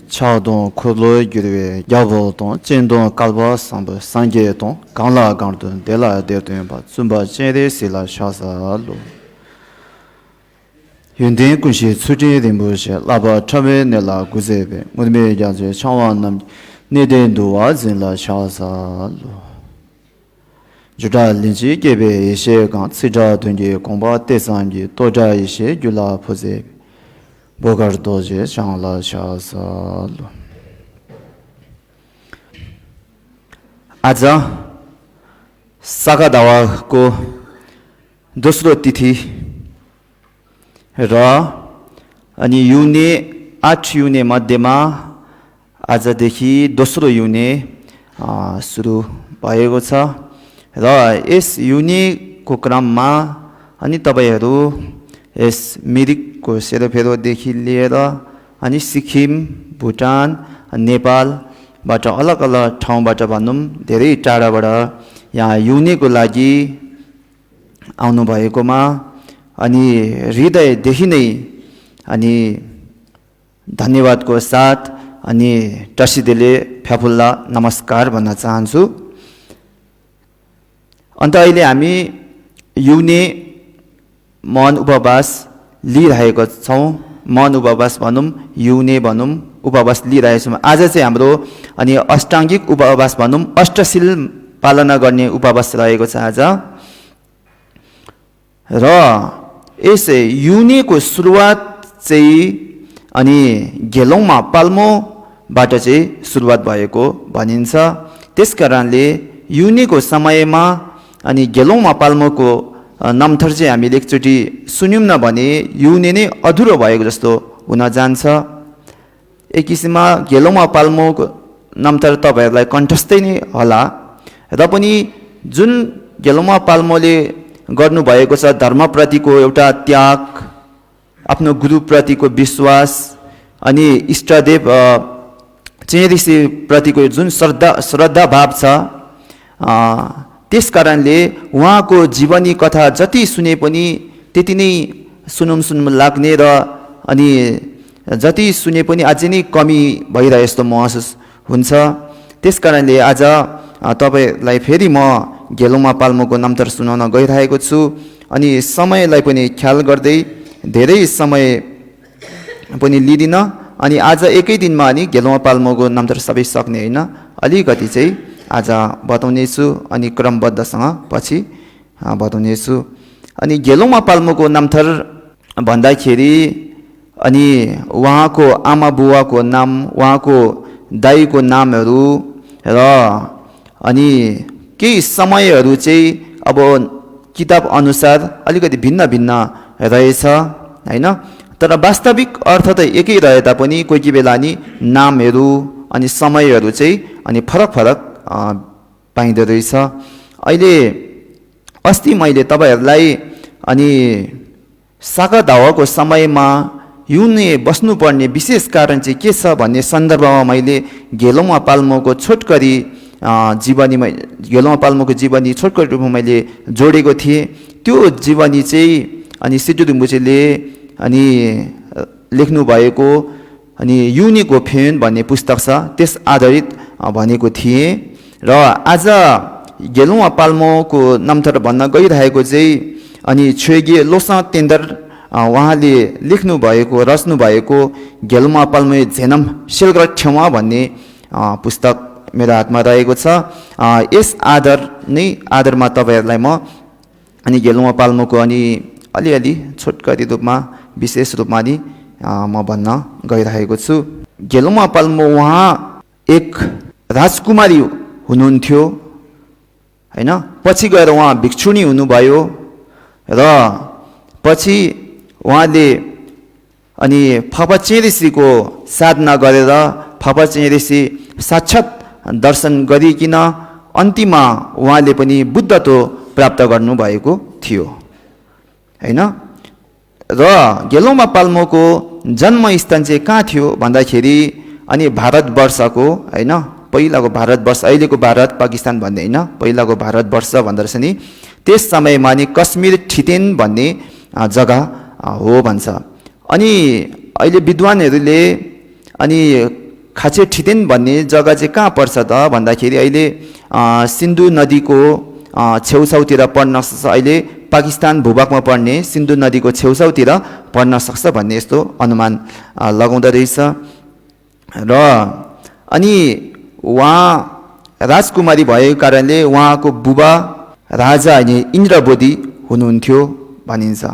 차동 콜로 기르에 야보동 진동 갈바 삼바 상계동 강라 강동 데라 데든 바 줌바 제데실라 샤사로 윤대 군시 추진된 무엇이 라바 처메네라 구제베 모두메 자제 창원남 네덴도와 진라 샤사로 주다 린지 게베 예셰강 치자 된게 공바 대상기 도자 예셰 줄라 포제 보가르도제 장라 샤사로 आजा सागा दावाको दोस्रो तिथि र अनि युने 8 युने मध्येमा आजदेखि दोस्रो युने सुरु भएको छ र यस युनेको क्रममा अनि तपाईहरु यस मिरिकको सेरोफेरोदेखि लिएर अनि सिक्किम भुटान नेपाल बाट अलग अलग ठाउँबाट भनौं धेरै टाढाबाट यहाँ युनेको लागि आउनु भएकोमा अनि हृदयदेखि नै अनि धन्यवादको साथ अनि टसिदेले फ्याफुल्ला नमस्कार भन्न चाहन्छु। अन्त अहिले हामी युने मन उपवास लिइरहेको छौं। मन उपवास भनौं युने भनौं उपवास लिइरहेको छौं। आज चाहिँ हाम्रो अनि अष्टाङ्गिक उपवास भनौं अष्टशील पालना गर्ने उपवास रहेको छ आज। र यस युनेको सुरुवात चाहिँ अनि गेलौमा पाल्मोबाट चाहिँ सुरुवात भएको भनिन्छ। त्यसकारणले युनेको समयमा अनि गेलौमा पाल्मोको नामथर चाहिँ हामीले एकचोटि सुन्यौं न भने युने नै अधुरो भएको जस्तो हुन जान्छ। एक किसिममा गेलौमा पाल्मोको नामथर तपाईहरुलाई कण्ठस्थै नै होला र पनि जुन गेलौमा पाल्मोले गर्नु भएको छ धर्मप्रतिको एउटा त्याग, आफ्नो गुरुप्रतिको विश्वास अनि इष्टदेव चेरिसी प्रतिको जुन श्रद्धा भाव छ त्यसकारणले उहाँको जीवनी कथा जति सुने पनि त्यति नै सुनुम लाग्ने र अनि जति सुने पनि अझै नै कमी भइरहे जस्तो महसुस हुन्छ। त्यसकारणले आज तपाईलाई फेरि म गेलौमा पाल्मोको नामथर सुनाउन गइरहेको छु। अनि समयलाई पनि ख्याल गर्दै धेरै समय पनि लिदिन अनि आज एकै दिनमा अनि गेलौमा पाल्मोको नामथर सबै सक्ने हैन, अलिकति चाहिँ आज बताउने छु अनि क्रमबद्धसँग पछि बताउने छु। अनि गेलौमा पाल्मोको नामथर भन्दाखेरि अनि उहाँको आमा बुवाको नाम, उहाँको दाइको नामहरू र अनि केही समयहरू चाहिँ अब किताब अनुसार अलिकति भिन्न भिन्न रहेछ हैन, तर वास्तविक अर्थ त एकै रहे तापनि कोही बेला नि नामहरू अनि समयहरू चाहिँ अनि फरक फरक पाइँदो रहेछ। अहिले अस्ति मैले तपाईहरुलाई अनि सागा दावाको समयमा युने बस्नुपर्ने विशेष कारण चाहिँ के छ भन्ने सन्दर्भमा मैले गेलौमा पाल्मोको छोटकरी जीवनीमा गेलौमा पाल्मोको जीवनी छोटकरी रूपमा मैले जोडेको थिएँ। त्यो जीवनी चाहिँ अनि सिटुदुम्बुचेले अनि लेख्नु भएको अनि युनेको फेन भन्ने पुस्तक छ त्यस आधारित भनेको थिएँ। र आज गेलौमा पाल्मोको नामथर भन्न गइरहेको चाहिँ अनि छेगे लोसा तेन्दर उहाँले लेख्नु भएको रच्नु भएको गेलौमा पाल्मो झेनम सेलग्र ठेवा भन्ने पुस्तक मेरो हातमा रहेको छ। यस आधारमा तपाईहरुलाई म अनि गेलौमा पाल्मोको अनि अलिअलि छोटकरी रूपमा विशेष रूपमा नि म भन्न गइरहेको छु। गेलौमा पाल्मो उहाँ एक राजकुमारी हुनुहुन्थ्यो हैन, पछि गएर उहाँ भिक्षुणी हुनुभयो र पछि उहाँले अनि फापाचे ऋषिको साधना गरेर फापाचे ऋषि साक्षात दर्शन गरिकिन अन्तिममा उहाँले पनि बुद्धत्व प्राप्त गर्नु भएको थियो हैन। र गेलौमा पाल्मोको जन्मस्थान चाहिँ कहाँ थियो भन्दाखेरि अनि भारतवर्षको हैन, पहिलाको भारतवर्ष अहिलेको भारत पाकिस्तान भन्ने हैन, पहिलाको भारतवर्ष भन्दो रहेछ नि। त्यस समयमा नि कश्मीर ठितेन भन्ने जग्गा हो भन्छ। अनि अहिले विद्वानहरूले अनि खाचे ठितेन भन्ने जग्गा चाहिँ कहाँ पर्छ त भन्दाखेरि अहिले सिन्धु नदीको छेउछाउतिर पर्न सक्छ, अहिले पाकिस्तान भूभागमा पर्ने सिन्धु नदीको छेउछाउतिर पर्न सक्छ भन्ने यस्तो अनुमान लगाउँदो रहेछ। र अनि उहाँ राजकुमारी भएको कारणले उहाँको बुबा राजा इन्द्रबोधी हुनुहुन्थ्यो भनिन्छ।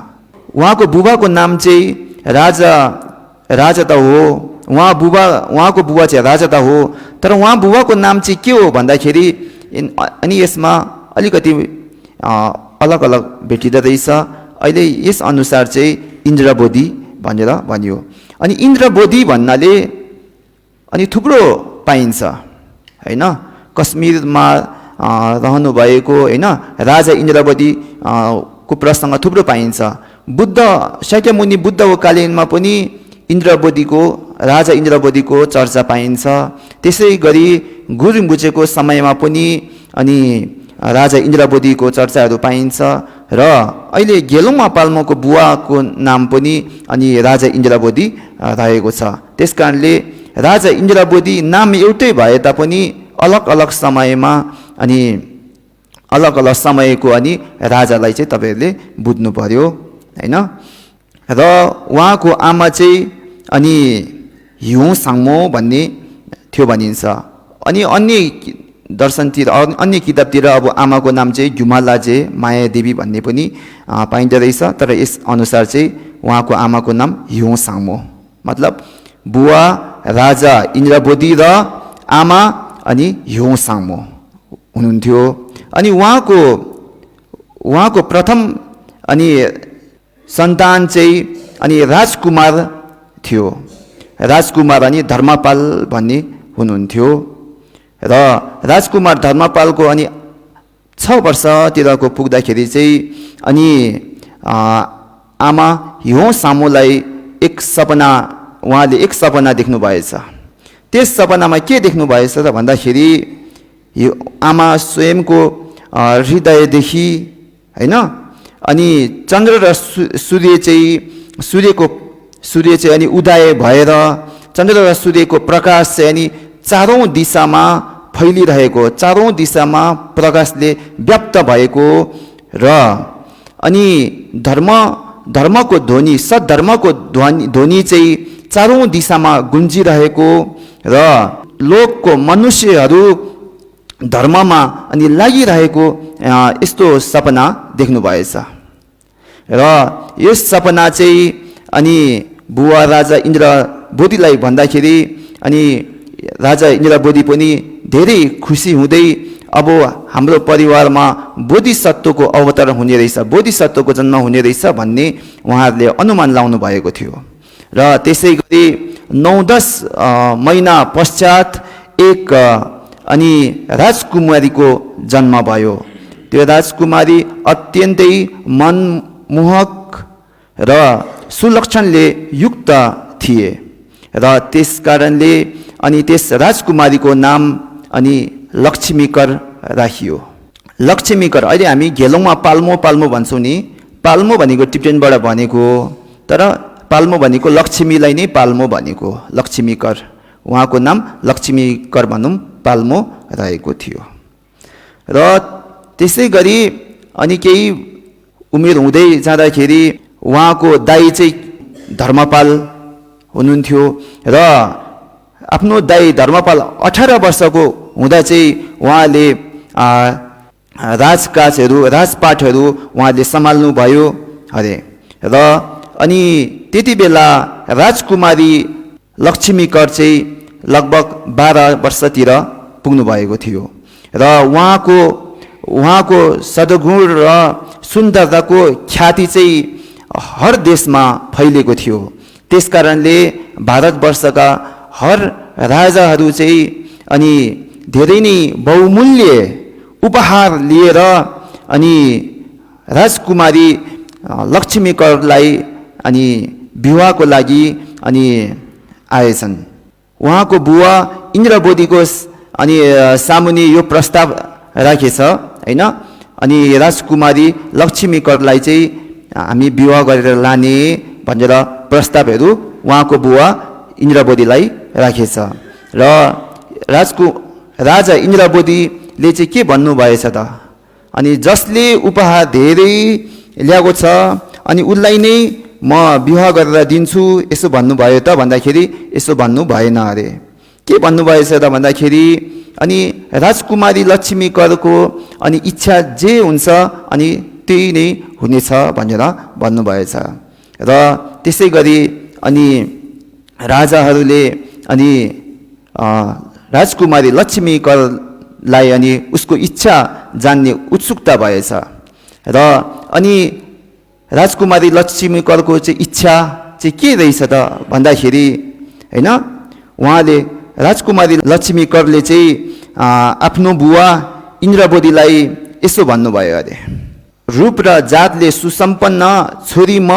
उहाँको बुबाको नाम चाहिँ राजा त हो, उहाँको बुबा चाहिँ राजा त हो, तर उहाँ बुबाको नाम चाहिँ के हो भन्दाखेरि अनि यसमा अलिकति अलग अलग भेटिँदो रहेछ। अहिले यस अनुसार चाहिँ इन्द्रबोधी भनेर भनियो। अनि इन्द्रबोधी भन्नाले अनि थुप्रो पाइन्छ हैन, कश्मीरमा रहनु भएको हैन राजा इन्द्रबोधी को प्रसङ्ग थुप्रो पाइन्छ। बुद्ध शाक्यमुनि बुद्धको कालीनमा पनि राजा इन्द्रबोधीको चर्चा पाइन्छ। त्यसै गरी गुरुङबुचेको समयमा पनि अनि राजा इन्द्रबोधीको चर्चाहरू पाइन्छ। र अहिले गेलुङमा पाल्मोको बुवाको नाम पनि अनि राजा इन्द्रबोधी रहेको छ। त्यसकारणले राजा इन्द्रबोधी नाम एउटै भए तापनि अलग अलग समयमा अनि अलग अलग समयको अनि राजालाई चाहिँ तपाईँहरूले बुझ्नु पर्यो हैन। र उहाँको आमा चाहिँ अनि हिउँ साङ्मो भन्ने थियो भनिन्छ। अनि अन्य दर्शनतिर अन्य किताबतिर अब आमाको नाम चाहिँ घुमालाजे मायादेवी भन्ने पनि पाइँदो रहेछ। तर यस अनुसार चाहिँ उहाँको आमाको नाम हिउँ साङ्मो, मतलब बुवा राजा इन्द्रबोधी र आमा अनि हिउँ साङ्मो हुनुहुन्थ्यो। अनि उहाँको प्रथम अनि सन्तान चाहिँ अनि राजकुमार थियो। राजकुमार अनि धर्मपाल भन्ने हुनुहुन्थ्यो। र राजकुमार धर्मपालको अनि 6 वर्षतिरको पुग्दाखेरि चाहिँ अनि आमा हिउँ साङ्मोलाई उहाँले एक सपना देख्नु भएछ। त्यस सपनामा के देख्नु भएछ त भन्दाखेरि आमा स्वयंको हृदयदेखि हैन अनि चन्द्र र सूर्य चाहिँ अनि उदय भएर चन्द्र र सूर्यको प्रकाश चाहिँ अनि चारौं दिशामा फैलिरहेको, चारौं दिशामा प्रकाशले व्याप्त भएको र अनि धर्मको ध्वनि, सद्धर्मको ध्वनि चाहिँ चारौं दिशामा गुन्जिरहेको र लोकको मनुष्यहरू धर्ममा अनि लागिरहेको यस्तो सपना देख्नु भएछ। र यस सपना चाहिँ अनि बुवा राजा इन्द्रबोधीलाई भन्दाखेरि अनि राजा इन्द्रबोधी पनि धेरै खुसी हुँदै अब हाम्रो परिवारमा बोधिसत्वको अवतरण हुने रहेछ, बोधिसत्वको जन्म हुने रहेछ भन्ने उहाँहरूले अनुमान लाउनु भएको थियो। र त्यसै गरी 9-10 महिना पश्चात एक अनि राजकुमारीको जन्म भयो। त्यो राजकुमारी अत्यन्तै मनमोहक र सुलक्षणले युक्त थिए र त्यस कारणले अनि त्यस राजकुमारीको नाम अनि लक्ष्मीकर राखियो। लक्ष्मीकर अहिले हामी गेलुङमा पाल्मो भन्छौँ नि, पाल्मो भनेको टिप्टेनबाट भनेको, तर पाल्मो भनेको लक्ष्मीलाई नै पाल्मो भनेको लक्ष्मीकर। उहाँको नाम लक्ष्मीकर भनौँ पाल्मो रहेको थियो। र त्यसै गरी अनि केही उमेर हुँदै जाँदाखेरि उहाँको दाइ चाहिँ धर्मपाल हुनुहुन्थ्यो र आफ्नो दाइ धर्मपाल 18 वर्षको हुँदा चाहिँ उहाँले राजपाटहरू उहाँले सम्हाल्नु भयो अरे। र अनि त्यति बेला राजकुमारी लक्ष्मीकर चाहिँ लगभग 12 वर्षतिर पुग्नु भएको थियो र उहाँको सद्गुण र सुन्दरताको ख्याति चाहिँ हर देशमा फैलेको थियो। त्यसकारणले भारतवर्षका हर राजाहरू चाहिँ अनि धेरै नै बहुमूल्य उपहार लिएर अनि राजकुमारी लक्ष्मीकरलाई अनि विवाहको लागि अनि आएछन्। उहाँको बुवा इन्द्रबोधीको अनि सामुन्ने यो प्रस्ताव राखेछ हैन, अनि राजकुमारी लक्ष्मीकरलाई चाहिँ हामी विवाह गरेर लाने भनेर प्रस्तावहरू उहाँको बुवा इन्द्रबोधीलाई राखेछ र राजा इन्द्रबोधीले चाहिँ के भन्नुभएछ त अनि जसले उपहार धेरै ल्याएको छ अनि उसलाई नै म विवाह गरेर दिन्छु यसो भन्नुभयो त भन्दाखेरि यसो भन्नु भएन अरे के भन्नुभएछ त भन्दाखेरि अनि राजकुमारी लक्ष्मी करको अनि इच्छा जे हुन्छ अनि त्यही नै हुनेछ भनेर भन्नुभएछ र त्यसै गरी अनि राजाहरूले अनि राजकुमारी लक्ष्मी करलाई अनि उसको इच्छा जान्ने उत्सुकता भएछ र अनि राजकुमारी लक्ष्मी करको चाहिँ इच्छा चाहिँ के रहेछ त भन्दाखेरि हैन उहाँले राजकुमारी लक्ष्मी करले चाहिँ आफ्नो बुवा इन्द्रबोधीलाई यसो भन्नुभयो अरे रूप र जातले सुसम्पन्न छोरी म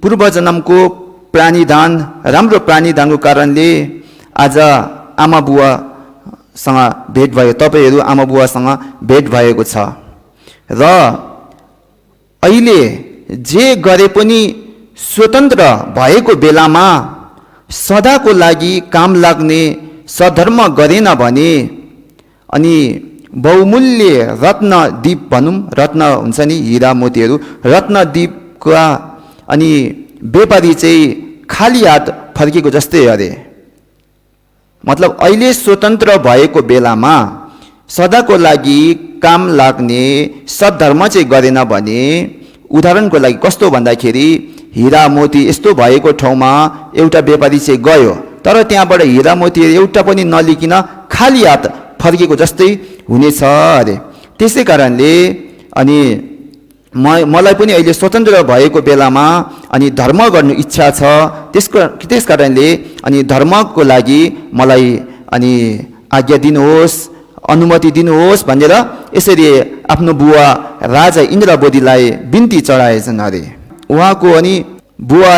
पूर्वजन्मको प्राणीदान राम्रो प्राणीदानको कारणले आज आमा बुवासँग भेट भयो तपाईहरू आमा बुवासँग भेट भएको छ र अहिले जे गरे पनि स्वतन्त्र भएको बेलामा सदाको लागि काम लाग्ने सधर्म गरेन भने अनि बहुमूल्य रत्न दीप भनौँ रत्न हुन्छ नि हिरा मोतीहरू रत्न दीपका अनि व्यापारी चाहिँ खाली हात फर्केको जस्तै अरे मतलब अहिले स्वतन्त्र भएको बेलामा सदाको लागि काम लाग्ने सद्धर्म चाहिँ गरेन भने उदाहरणको लागि कस्तो भन्दाखेरि हिरा मोती यस्तो भएको ठाउँमा एउटा व्यापारी चाहिँ गयो तर त्यहाँबाट हिरा मोती एउटा पनि नलिकिन खाली हात फर्केको जस्तै हुनेछ अरे त्यसै कारणले अनि मलाई पनि अहिले स्वतन्त्र भएको बेलामा अनि धर्म गर्नु इच्छा छ त्यस कारणले अनि धर्मको लागि मलाई अनि आज्ञा दिनुहोस् अनुमति दिनुहोस् भनेर यसरी आफ्नो बुवा राजा इन्द्रबोधीलाई बिन्ती चढाएछन् अरे उहाँको अनि बुवा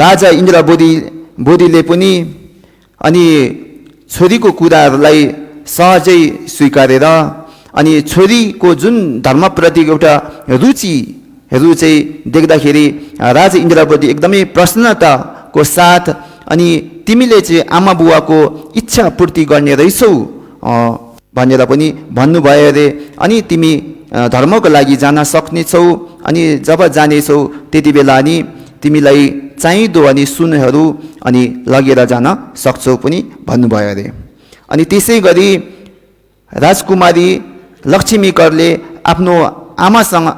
राजा इन्द्रबोधीले पनि अनि छोरीको कुराहरूलाई सहजै स्वीकारेर अनि छोरीको जुन धर्मप्रति एउटा रुचिहरू चाहिँ देख्दाखेरि राजा इन्द्रबोधी एकदमै प्रसन्नताको साथ अनि तिमीले चाहिँ आमा बुवाको इच्छा पूर्ति गर्ने रहेछौ भनेर पनि भन्नुभयो अरे अनि तिमी धर्मको लागि जान सक्नेछौ अनि जब जानेछौ त्यति बेला अनि तिमीलाई चाहिँदो अनि सुनहरू अनि लगेर जान सक्छौ पनि भन्नुभयो अरे अनि त्यसै गरी राजकुमारी लक्ष्मी करले आफ्नो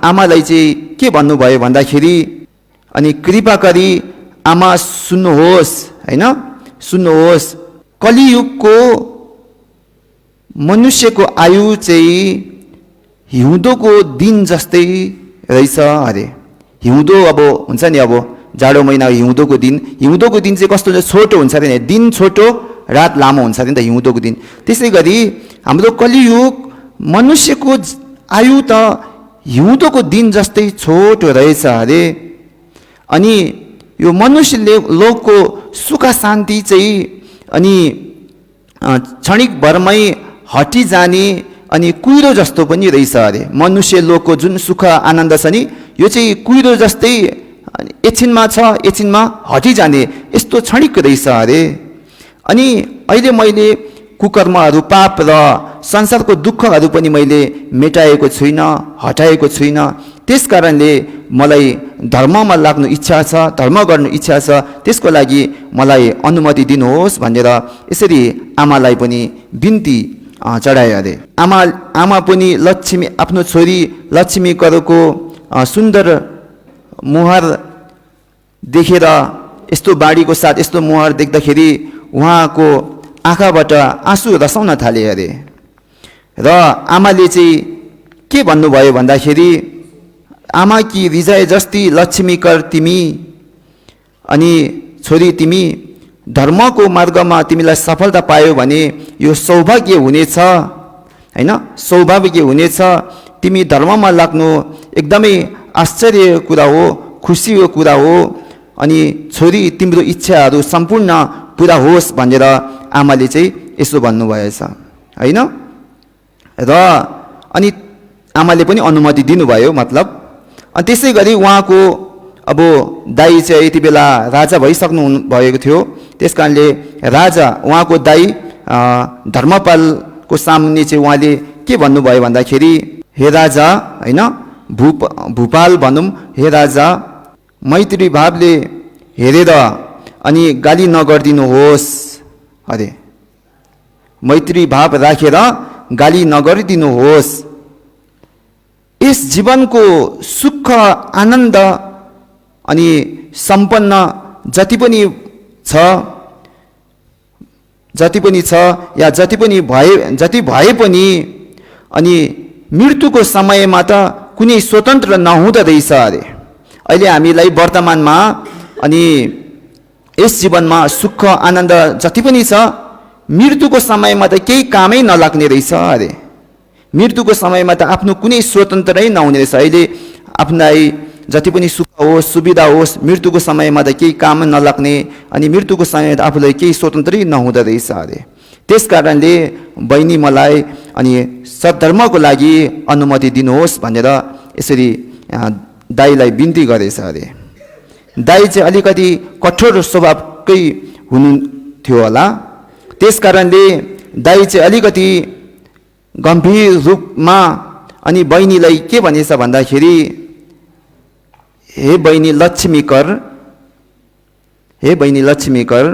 आमालाई चाहिँ के भन्नुभयो भन्दाखेरि अनि कृपा गरी आमा सुन्नुहोस् हैन सुन्नुहोस् कलियुगको मनुष्यको आयु चाहिँ हिउँदोको दिन जस्तै रहेछ अरे हिउँदो अब हुन्छ नि अब जाडो महिना हिउँदोको दिन चाहिँ कस्तो हुन्छ छोटो हुन्छ अरे दिन छोटो रात लामो हुन्छ अरे नि त हिउँदोको दिन त्यसै गरी हाम्रो कलियुग मनुष्यको आयु त हिउँदोको दिन जस्तै छोटो रहेछ अरे अनि यो मनुष्यले लोकको सुख शान्ति चाहिँ अनि क्षणिक भरमै हटिजाने अनि कुहिरो जस्तो पनि रहेछ अरे मनुष्य लोकको जुन सुख आनन्द छ नि यो चाहिँ कुहिरो जस्तै एकछिनमा छ एकछिनमा हटिजाने यस्तो क्षणिक रहेछ अरे अनि अहिले मैले कुकर्महरू पाप र संसारको दुःखहरू पनि मैले मेटाएको छुइनँ हटाएको छुइनँ त्यस कारणले मलाई धर्ममा लाग्नु इच्छा छ धर्म गर्नु इच्छा छ त्यसको लागि मलाई अनुमति दिनुहोस् भनेर यसरी आमालाई पनि बिन्ती चढाए अरे आमा पनि लक्ष्मी आफ्नो छोरी लक्ष्मी करको सुन्दर मुहार देखेर यस्तो बाढीको साथ यस्तो मुहार देख्दाखेरि उहाँको आँखाबाट आँसु रसाउन थाले अरे र आमाले चाहिँ के भन्नुभयो भन्दाखेरि आमा कि हृदय जस्ती लक्ष्मी कर तिमी अनि छोरी तिमी धर्मको मार्गमा तिमीलाई सफलता पायो भने यो सौभाग्य हुनेछ हैन सौभाग्य हुनेछ तिमी धर्ममा लाग्नु एकदमै आश्चर्य कुरा हो खुसीको कुरा हो अनि छोरी तिम्रो इच्छाहरू सम्पूर्ण पुरा होस् भनेर आमाले चाहिँ यसो भन्नुभएछ हैन र अनि आमाले पनि अनुमति दिनुभयो मतलब अनि त्यसै गरी उहाँको अब दाई चाहिँ यति बेला राजा भइसक्नु भएको थियो। त्यसकारणले राजा उहाँको दाई धर्मपालको सामुन्ने चाहिँ उहाँले के भन्नुभयो भन्दाखेरि, हे राजा हैन, भूपाल भनौँ, हे राजा मैत्री भावले हेरेर अनि गाली नगरिदिनुहोस् अरे, मैत्री भाव राखेर गाली नगरिदिनुहोस्। यस जीवनको सुख आनन्द अनि सम्पन्न जति पनि छ या जति भए पनि अनि मृत्युको समयमा त कुनै स्वतन्त्र नहुँदो रहेछ अरे। अहिले हामीलाई वर्तमानमा अनि यस जीवनमा सुख आनन्द जति पनि छ, मृत्युको समयमा त केही कामै नलाग्ने रहेछ अरे। मृत्युको समयमा त आफ्नो कुनै स्वतन्त्रै नहुने रहेछ। अहिले आफूलाई जति पनि सुख होस् सुविधा होस्, मृत्युको समयमा त केही काम नलाग्ने अनि मृत्युको समयमा त आफूलाई केही स्वतन्त्रै नहुँदो रहेछ अरे। त्यस कारणले बहिनी मलाई अनि सद्धर्मको लागि अनुमति दिनुहोस् भनेर यसरी दाईलाई बिन्ती गरेछ अरे। दाई चाहिँ अलिकति कठोर स्वभावकै हुनुहुन्थ्यो होला। त्यस कारणले दाई चाहिँ अलिकति गम्भीर रूपमा अनि बहिनीलाई के भनेछ भन्दाखेरि, हे बहिनी लक्ष्मीकर,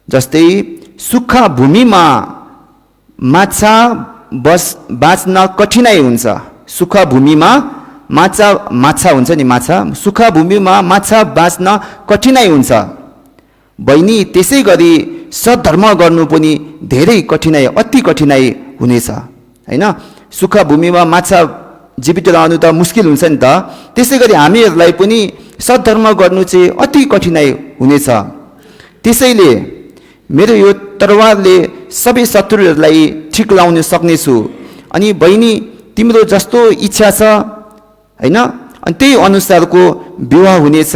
जस्तै सुक्खा भूमिमा माछा बाँच्न कठिनाइ हुन्छ। सुक्खा भूमिमा माछा हुन्छ नि, सुक्खा भूमिमा माछा बाँच्न कठिनाइ हुन्छ। बहिनी त्यसै गरी सद्धर्म गर्नु पनि धेरै कठिनाइ, अति कठिनाइ हुनेछ हैन। सुक्खा भूमिमा माछा जीवित रहनु त मुस्किल हुन्छ नि त। त्यसै गरी हामीहरूलाई पनि सद्धर्म गर्नु चाहिँ अति कठिनाइ हुनेछ। त्यसैले मेरो यो तरवारले सबै शत्रुहरूलाई ठिक लाउन सक्नेछु। अनि बहिनी तिम्रो जस्तो इच्छा छ हैन, अनि त्यही अनुसारको विवाह हुनेछ।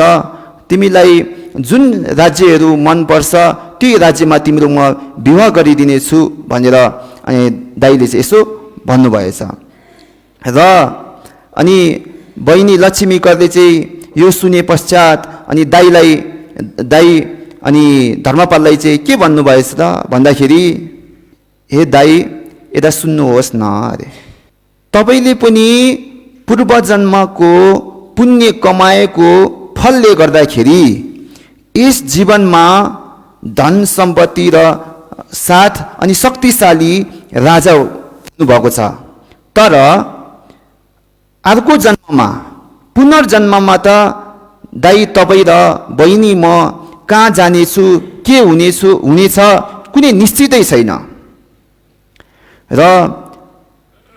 तिमीलाई जुन राज्यहरू मनपर्छ त्यही राज्यमा तिम्रो म विवाह गरिदिनेछु भनेर दाईले चाहिँ यसो भन्नुभएछ। र अनि बहिनी लक्ष्मीकरले चाहिँ यो सुने पश्चात अनि दाई अनि धर्मपाललाई चाहिँ के भन्नुभएछ त भन्दाखेरि, हे दाई यता सुन्नुहोस् न अरे, तपाईँले पनि पूर्वजन्मको पुण्य कमाएको फलले गर्दाखेरि यस जीवनमा धन सम्पत्ति र साथ अनि शक्तिशाली राजा हुनुभएको छ। तर अर्को जन्ममा पुनर्जन्ममा त दाई तपाईँ र बहिनी म कहाँ जानेछु, के हुनेछ कुनै निश्चितै छैन। र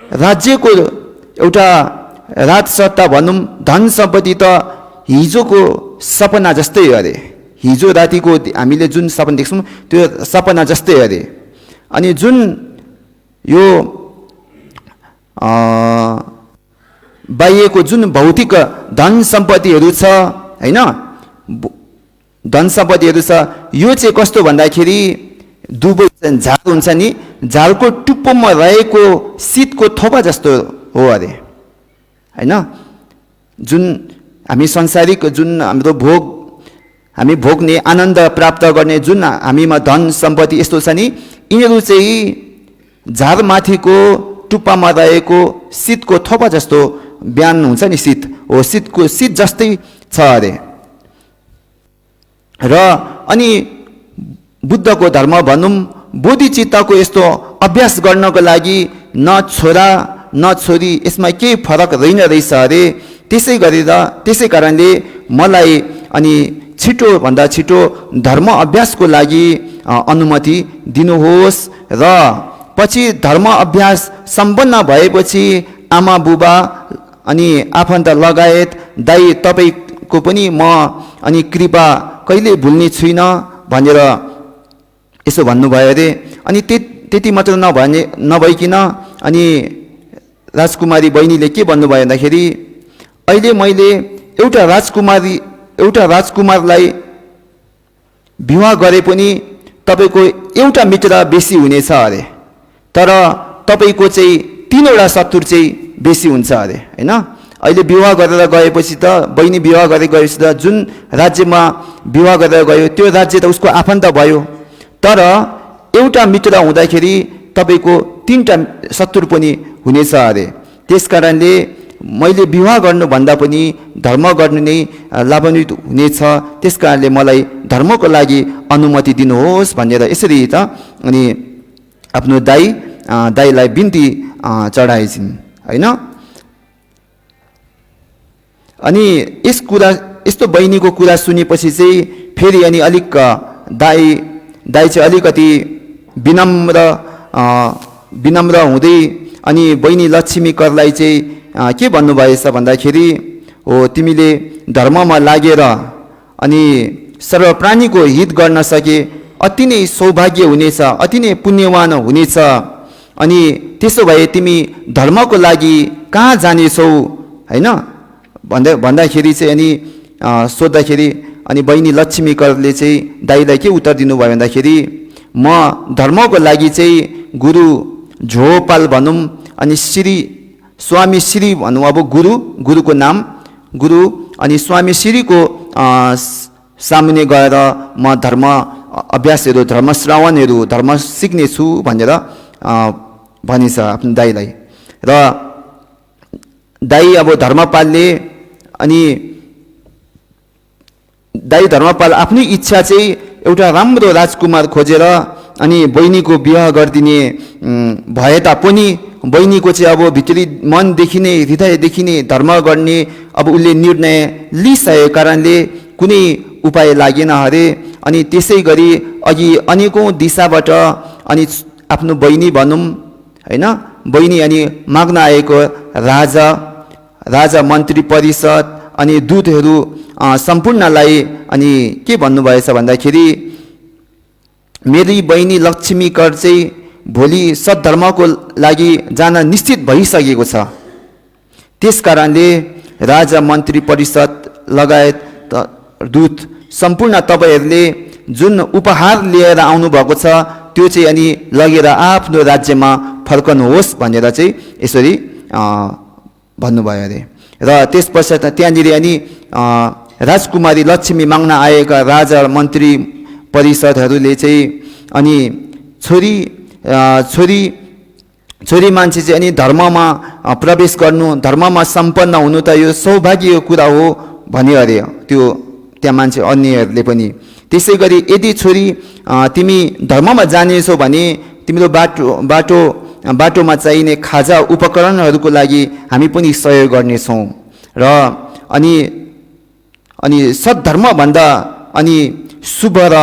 राज्यको एउटा राजसत्ता भनौँ, धन सम्पत्ति त हिजोको सपना जस्तै अरे। हिजो रातिको हामीले जुन सपना देख्छौँ त्यो सपना जस्तै अरे। अनि जुन यो बाहिरको जुन भौतिक धन सम्पत्तिहरू छ हैन, धन सम्पत्तिहरू छ, यो चाहिँ कस्तो भन्दाखेरि दुबो झाल हुन्छ नि, झालको टुप्पोमा रहेको शीतको थोपा जस्तो हो अरे हैन। जुन हामी संसारिक जुन हाम्रो हामी भोग्ने आनन्द प्राप्त गर्ने जुन हामीमा धन सम्पत्ति यस्तो छ नि, यिनीहरू चाहिँ झारमाथिको टुप्पामा रहेको शीतको थोपा जस्तो बिहान हुन्छ नि शीत हो, शीत जस्तै छ अरे। र अनि बुद्धको धर्म भनौँ, बोधिचित्तको यस्तो अभ्यास गर्नको लागि न छोरा न छोरी यसमा केही फरक रहेछ अरे। त्यसै कारणले मलाई अनि छिटोभन्दा छिटो धर्म अभ्यासको लागि अनुमति दिनुहोस्। र पछि धर्म अभ्यास सम्पन्न भएपछि आमा बुबा अनि आफन्त लगायत दाई तपाईँको पनि म अनि कृपा कहिले भुल्ने छुइनँ भनेर यसो भन्नुभयो अरे। अनि त्यति मात्र नभइकन अनि राजकुमारी बहिनीले के भन्नुभयो भन्दाखेरि, अहिले मैले एउटा राजकुमारलाई विवाह गरे पनि तपाईँको एउटा मित्र बेसी हुनेछ अरे, तर तपाईँको चाहिँ 3वटा शत्रु चाहिँ बेसी हुन्छ अरे हैन। अहिले विवाह गरेर गएपछि त बहिनी विवाह गरेर गएपछि त जुन राज्यमा विवाह गरेर गयो त्यो राज्य त उसको आफन्त भयो। तर एउटा मित्र हुँदाखेरि तपाईको तीनटा शत्रु पनि हुनेछ अरे। त्यसकारणले मैले विवाह गर्नु भन्दा पनि धर्म गर्नु नै लाभान्वित हुनेछ। त्यसकारणले मलाई धर्मको लागि अनुमति दिनुहोस् भनेर यसरी त अनि आफ्नो दाइलाई बिन्ती चढाएछिन् हैन। अनि यस कुरा यस्तो बहिनीको कुरा सुनेपछि चाहिँ फेरि अनि अलिक दाइ चाहिँ अलिकति विनम्र हुँदै अनि बहिनी लक्ष्मी करलाई चाहिँ के भन्नुभएछ भन्दाखेरि हो तिमीले धर्ममा लागेर अनि सर्व प्राणीको हित गर्न सके अति नै सौभाग्य हुनेछ, अति नै पुण्यवान हुनेछ। अनि त्यसो भए तिमी धर्मको लागि कहाँ जानेछौ हैन भन्दाखेरि चाहिँ अनि सोद्धाखेरि अनि बहिनी लक्ष्मी करले चाहिँ दाइलाई के उत्तर दिनुभयो भन्दाखेरि म धर्मको लागि चाहिँ गुरु झोपाल भनौँ अनि स्वामी श्री भनौँ। अब गुरुको नाम गुरु अनि स्वामी श्रीको सामुन्ने गएर म धर्म अभ्यासहरू धर्म श्रवणहरू धर्म सिक्नेछु भनेर भनिन्छ आफ्नो दाइलाई। र दाइ अब धर्मपालले अनि दाइ धर्मपाल आफ्नै इच्छा चाहिँ एउटा राम्रो राजकुमार खोजेर अनि बहिनीको विवाह गरिदिने भए तापनि बहिनीको चाहिँ अब भित्री मनदेखि नै हृदयदेखि नै धर्म गर्ने अब उसले निर्णय लिइसकेको कारणले कुनै उपाय लागेन अरे। अनि त्यसै गरी अघि अनेकौं दिशाबाट अनि आफ्नो बहिनी भनौँ हैन बहिनी अनि माग्न आएको राजा मन्त्री परिषद अनि दूतहरू सम्पूर्णलाई अनि के भन्नुभएछ भन्दाखेरि मेरी बहिनी लक्ष्मी कर चाहिँ भोलि सद्धर्मको लागि जान निश्चित भइसकेको छ। त्यसकारणले राजा मन्त्री परिषद लगायत दूत सम्पूर्ण तपाईहरूले जुन उपहार लिएर आउनु भएको छ त्यो चाहिँ अनि लगेर आफ्नो राज्यमा फर्कनुहोस् भनेर चाहिँ यसरी भन्नुभयो अरे। र त्यसपश्चात त्यहाँनिर अनि राजकुमारी लक्ष्मी माग्न आएका राजा मन्त्री परिषदहरूले चाहिँ अनि छोरी मान्छे चाहिँ अनि धर्ममा प्रवेश गर्नु धर्ममा सम्पन्न हुनु त यो सौभाग्यको कुरा हो भन्यो अरे त्यो त्यहाँ मान्छे अन्यहरूले पनि। त्यसै गरी यदि छोरी तिमी धर्ममा जानेछौ भने तिम्रो बाटोमा चाहिने खाजा उपकरणहरूको लागि हामी पनि सहयोग गर्नेछौँ। र अनि सद्धर्म भन्दा अनि शुभ र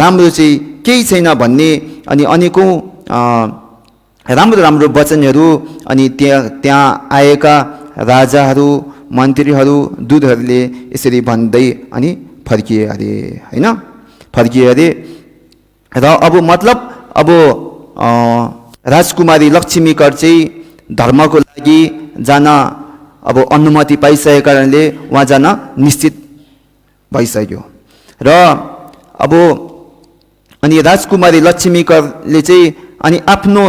राम्रो चाहिँ केही छैन भन्ने अनि अनेकौं राम्रो वचनहरू अनि त्यहाँ आएका राजाहरू मन्त्रीहरू दूतहरूले यसरी भन्दै अनि फर्किए अरे हैन फर्किए अरे। र अब मतलब अब राजकुमारी लक्ष्मी कर चाहिँ धर्मको लागि जान अब अनुमति पाइसकेको कारणले उहाँ जान निश्चित भइसक्यो। र अब अनि राजकुमारी लक्ष्मी करले चाहिँ अनि आफ्नो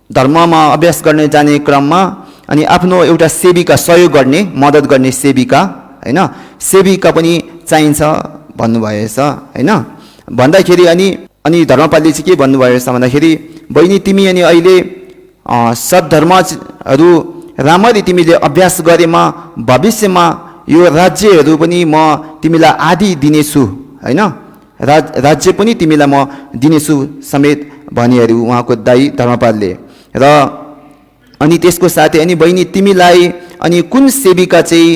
धर्ममा अभ्यास गर्ने जाने क्रममा अनि आफ्नो एउटा सेविका सहयोग गर्ने मद्दत गर्ने सेविका हैन सेविका पनि चाहिन्छ भन्नुभएछ हैन भन्दाखेरि अनि धर्मपालले चाहिँ के भन्नुभएछ भन्दाखेरि बहिनी तिमी अनि अहिले सद्धर्महरू राम्ररी तिमीले अभ्यास गरेमा भविष्यमा यो राज्यहरू पनि म तिमीलाई आदि दिनेछु हैन राज्य पनि तिमीलाई म दिनेछु समेत भनिहरू उहाँको दाइ धर्मपालले। र अनि त्यसको साथै अनि बहिनी तिमीलाई अनि कुन सेविका चाहिँ